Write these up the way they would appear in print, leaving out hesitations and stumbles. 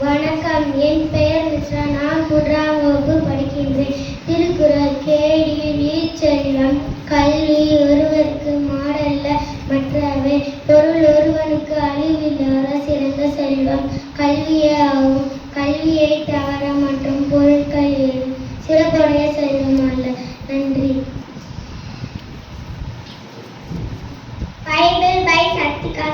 வணக்கம், என் பெயர் மிஸ்ரா. நான் 3ஆம் வகுப்பு படிக்கின்றேன். திருக்குறள் கேடில் செல்வம் கல்வி ஒருவருக்கு மாடல்ல மற்றவை. பொருள் ஒருவனுக்கு அழிவில்லாத சிறந்த செல்வம் கல்வியே ஆகும். கல்வியை தவிர மற்றும் பொருட்கள் சிறப்புடைய செல்வம் அல்ல. நன்றி. Bible by Sathvika.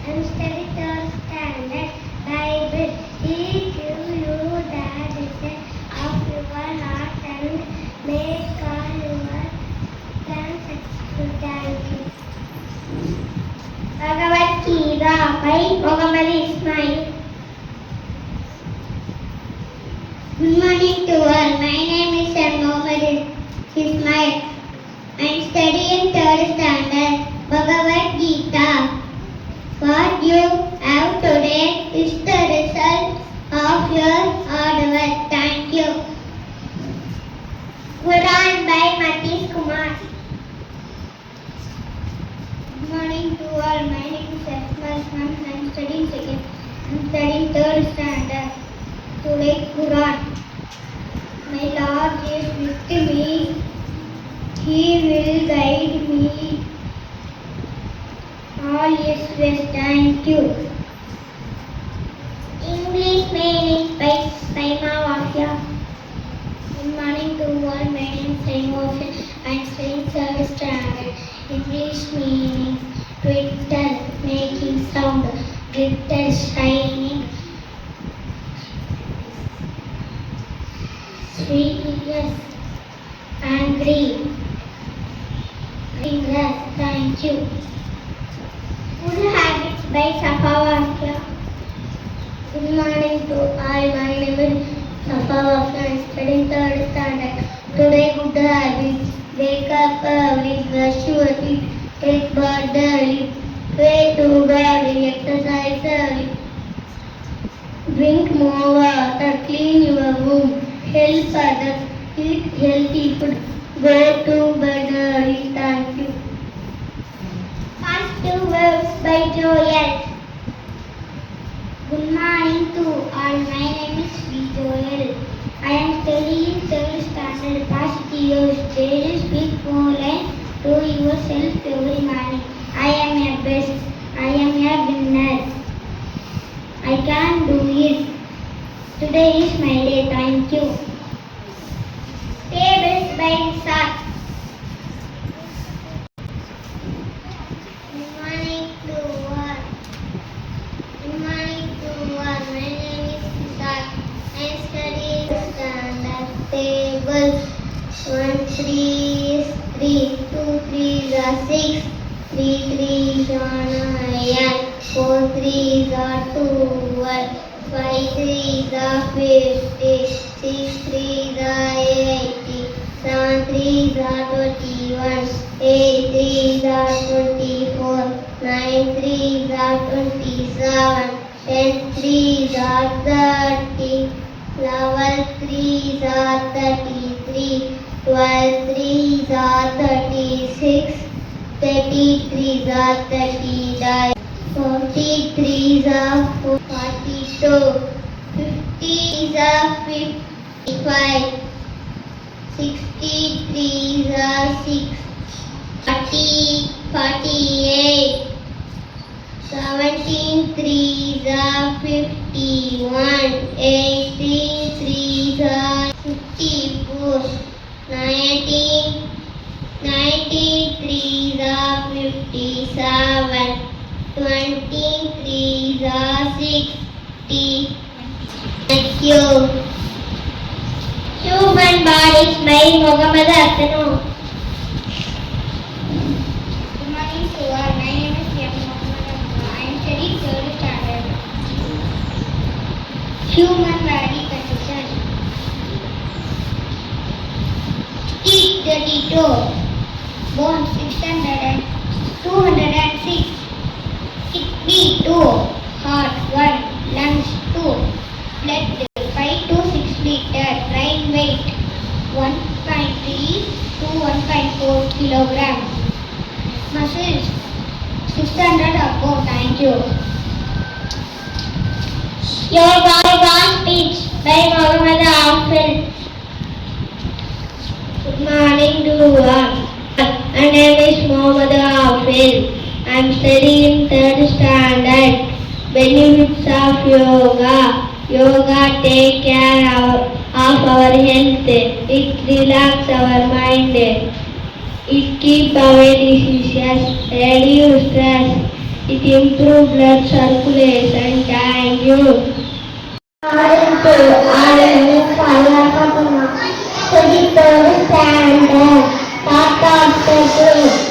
I'm studying third standard. Bible. He give you the desire of your heart and make all your plans successful. Thank you. Bhagavad Gita by Muhammad Ismail. Good morning to all. My name is Muhammad Ismail. I'm studying third standard. Bhagavad Gita. What you have today is the result of your hard work. Thank you. Quran by Matish Kumar. Good morning to all. My name is Asma. I'm studying third standard. Today Quran. My Lord is with me. He will guide me. All is well. Thank you. English meaning by Saima Vakya. Good morning to all. My name is Saima Vakya. I am studying third standard. English meaning twitter, making sound. Glitter, shining. Sweetness, angry. Green. Thank you. Good habits by Safa Vakya. Good morning to all. My name is Safa Vakya. I am studying third standard. Today good habits. Wake up early, brush your teeth, take bath early, pray to God, exercise early, drink more water, clean your room, help others, eat healthy food, go to bed early. Thank you. Positive words by Joel. Good morning to all. My name is Joel. I am studying third standard. Positive words. Daily speak 4 lines to yourself every morning. I am your best. I am your winner. I can do it. Today is my day. Thank you. Tables by Nisar. Table 1 3 is 3, 2 3 are 6, 3 3 9, 4 3 are 12, 5 3 are 50, 6 3 are 80, 7 3 are 21, 8 3 are 24, 9 3 are 27, 10 3 are 30, 11 3 are 33, 12 3 are 36, 33 are 39, 43 are 42, 50 are 55, 63 are 6, 40, 48, 17 3 are 51, 18 3 are 54, 19 3 are 57, 20 3 are 60. Thank you. Human bodies by Muhammad Asanu. Good morning to all. My name is Muhammad Asanu. I am studying third standard. Human body condition. Teeth 32, bones 600 206, kidney 2, heart 1, lungs 2, blood 5 to 6 liter, brain weight 1.3 to 1.4 kilograms. Muscles 600 ago. Thank you. Yoga speech by Muhammad Afil. Good morning to all. My name is Muhammad Afil. I am studying 3rd standard. Benefits of yoga. Yoga take care of our health. It relax our mind. It keep away diseases, reduce stress. It improve blood circulation. Thank you. Standard. Tata